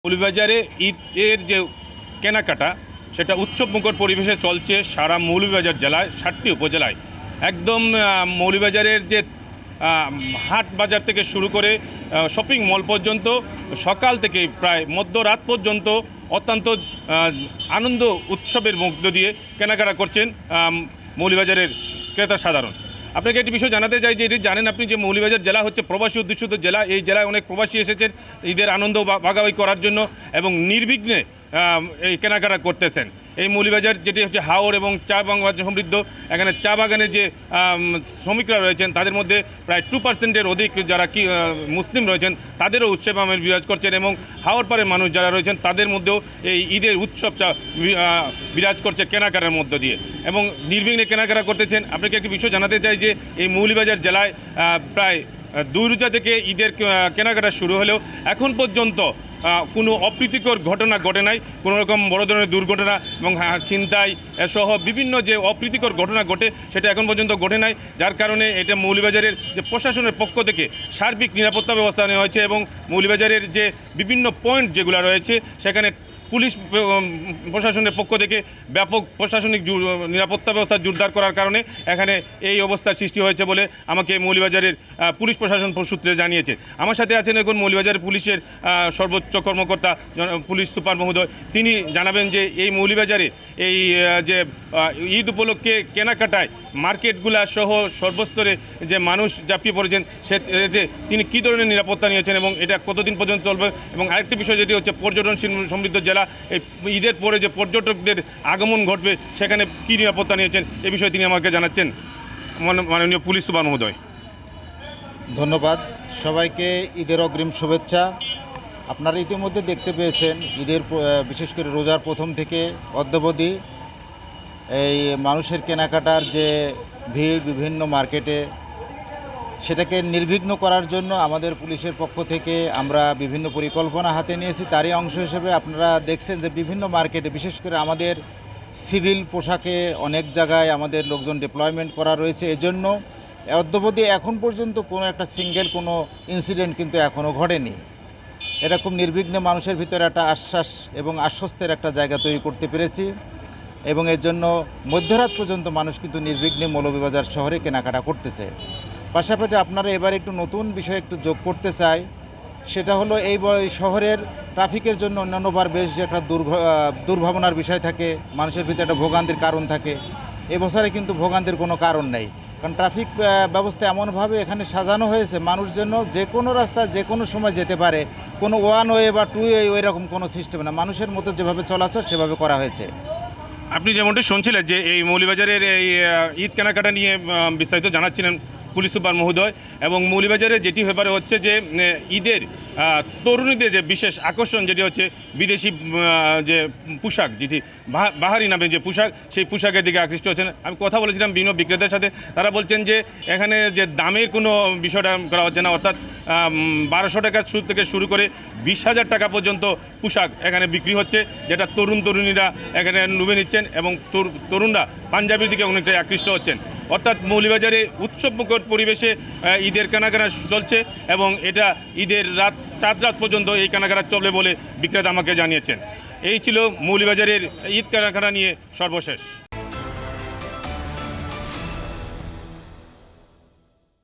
মৌলভীবাজারে ঈদের যে কেনাকাটা সেটা উৎসবমুখর পরিবেশে চলছে সারা মৌলভীবাজার জেলায় 7টি উপজেলায়। একদম মৌলভীবাজারের যে হাট বাজার থেকে শুরু করে শপিং মল পর্যন্ত সকাল থেকে প্রায় মধ্যরাত পর্যন্ত অত্যন্ত আনন্দ উৎসবের মধ্য দিয়ে কেনাকাটা করছেন মৌলভীবাজারের ক্রেতা সাধারণ। আপনাকে একটি বিষয় জানাতে চাই যে এটি জানেন আপনি যে মৌলভীবাজার জেলা হচ্ছে প্রবাসী অধ্যুষিত জেলা। এই জেলায় অনেক প্রবাসী এসেছেন ঈদের আনন্দ ভাগাভাগি করার জন্য এবং নির্বিঘ্নে এই কেনাকাটা করতেছেন। এই মৌলভীবাজার যেটি হচ্ছে হাওর এবং চা বাগান সমৃদ্ধ, এখানে চা বাগানে যে শ্রমিকরা রয়েছেন তাদের মধ্যে প্রায় 2%-এর অধিক যারা মুসলিম রয়েছেন তাদেরও উৎসব আমেজ বিরাজ করছেন এবং হাওর পাড়ের মানুষ যারা রয়েছেন তাদের মধ্যেও এই ঈদের উৎসবটা বিরাজ করছে কেনাকাটার মধ্য দিয়ে এবং নির্বিঘ্নে কেনাকাটা করতেছেন। আপনাকে একটি বিষয় জানাতে চাই যে এই মৌলভীবাজার জেলায় প্রায় 2 রোজা থেকে ঈদের কেনাকাটা শুরু হলেও এখন পর্যন্ত কোনো অপ্রীতিকর ঘটনা ঘটে নাই। কোনো রকম বড় ধরনের দুর্ঘটনা এবং ছিনতাই সহ বিভিন্ন যে অপ্রীতিকর ঘটনা ঘটে সেটা এখন পর্যন্ত ঘটে নাই, যার কারণে এটা মৌলভীবাজারের যে প্রশাসনের পক্ষ থেকে সার্বিক নিরাপত্তা ব্যবস্থা নেওয়া হয়েছে এবং মৌলভীবাজারের যে বিভিন্ন পয়েন্ট যেগুলো রয়েছে সেখানে পুলিশ প্রশাসনের পক্ষ থেকে ব্যাপক প্রশাসনিক নিরাপত্তা ব্যবস্থা জোরদার করার কারণে এখানে এই অবস্থার সৃষ্টি হয়েছে বলে আমাকে মৌলভীবাজারের পুলিশ প্রশাসন সূত্রে জানিয়েছে। আমার সাথে আছেন এখন মৌলভীবাজার পুলিশের সর্বোচ্চ কর্মকর্তা পুলিশ সুপার মহোদয়। তিনি জানাবেন যে এই মৌলভীবাজারে এই যে ঈদ উপলক্ষে কেনাকাটায় মার্কেটগুলা সহ সর্বস্তরে যে মানুষ ঝাঁপিয়ে পড়েছেন সেতে তিনি কী ধরনের নিরাপত্তা নিয়েছেন এবং এটা কতদিন পর্যন্ত চলবে। এবং আরেকটি বিষয় যেটি হচ্ছে পর্যটন সমৃদ্ধ জেলা, এই ঈদের পরে যে পর্যটকদের আগমন ঘটবে সেখানে কী নিরাপত্তা নিয়েছেন এ বিষয়ে তিনি আমাকে জানাচ্ছেন মাননীয় পুলিশ সুপার মহোদয়। ধন্যবাদ সবাইকে, ঈদের অগ্রিম শুভেচ্ছা। আপনারা ইতিমধ্যে দেখতে পেয়েছেন ঈদের বিশেষ করে রোজার প্রথম থেকে অদ্যাবধি এই মানুষের কেনাকাটার যে ভিড় বিভিন্ন মার্কেটে, সেটাকে নির্বিঘ্ন করার জন্য আমাদের পুলিশের পক্ষ থেকে আমরা বিভিন্ন পরিকল্পনা হাতে নিয়েছি। তারই অংশ হিসেবে আপনারা দেখছেন যে বিভিন্ন মার্কেটে বিশেষ করে আমাদের সিভিল পোশাকে অনেক জায়গায় আমাদের লোকজন ডিপ্লয়মেন্ট করা রয়েছে। এজন্য অদ্যাবধি এখন পর্যন্ত কোনো একটা সিঙ্গেল কোনো ইনসিডেন্ট কিন্তু এখনও ঘটেনি। এটা খুব নির্বিঘ্নে মানুষের ভিতরে একটা আশ্বাস এবং আশ্বস্তের একটা জায়গা তৈরি করতে পেরেছি এবং এর জন্য মধ্যরাত পর্যন্ত মানুষ কিন্তু নির্বিঘ্নে মৌলভীবাজার শহরে কেনাকাটা করতেছে। পাশাপাশি আপনারা এবার একটু নতুন বিষয় একটু যোগ করতে চাই, সেটা হলো এই শহরের ট্রাফিকের জন্য অন্যান্যবার বেশ যে একটা দুর্ভাবনার বিষয় থাকে, মানুষের ভিতরে একটা ভোগান্তির কারণ থাকে। এবছরে কিন্তু ভোগান্তির কোনো কারণ নেই, কারণ ট্রাফিক ব্যবস্থা এমনভাবে এখানে সাজানো হয়েছে মানুষ যেন যে কোনো রাস্তায় যে কোনো সময় যেতে পারে। কোনো 1 ওয়ে বা 2 ওয়ে ওই রকম কোনো সিস্টেম না, মানুষের মতো যেভাবে চলাচল সেভাবে করা হয়েছে। আপনি যেমনটি শুনছিলেন যে এই মৌলভীবাজারের এই ঈদ কেনাকাটা নিয়ে বিস্তারিত জানাচ্ছিলেন পুলিশ সুপার মহোদয় এবং মৌলভীবাজারে যেটি ব্যাপারে হচ্ছে যে ঈদের তরুণীদের যে বিশেষ আকর্ষণ যেটি হচ্ছে বিদেশি যে পোশাক, যেটি বাহারি নামে যে পোশাক, সেই পোশাকের দিকে আকৃষ্ট হচ্ছেন। আমি কথা বলেছিলাম বিভিন্ন বিক্রেতার সাথে, তারা বলছেন যে এখানে যে দামের কোনো বিষয়টা করা হচ্ছে না, অর্থাৎ 1200 টাকা থেকে শুরু করে 20,000 টাকা পর্যন্ত পোশাক এখানে বিক্রি হচ্ছে, যেটা তরুণীরা এখানে লুভে নিচ্ছেন এবং তরুণরা পাঞ্জাবির দিকে অনেকটাই আকৃষ্ট হচ্ছেন। অর্থাৎ মৌলভীবাজারে উৎসবমুখর পরিবেশে ঈদের কেনাকাটা চলছে এবং এটা ঈদের চাঁদ রাত পর্যন্ত এই কেনাকাটা চলবে বলে বিক্রেতা আমাকে জানিয়েছেন। এই ছিল মৌলভীবাজারের ঈদ কেনাকাটা নিয়ে সর্বশেষ।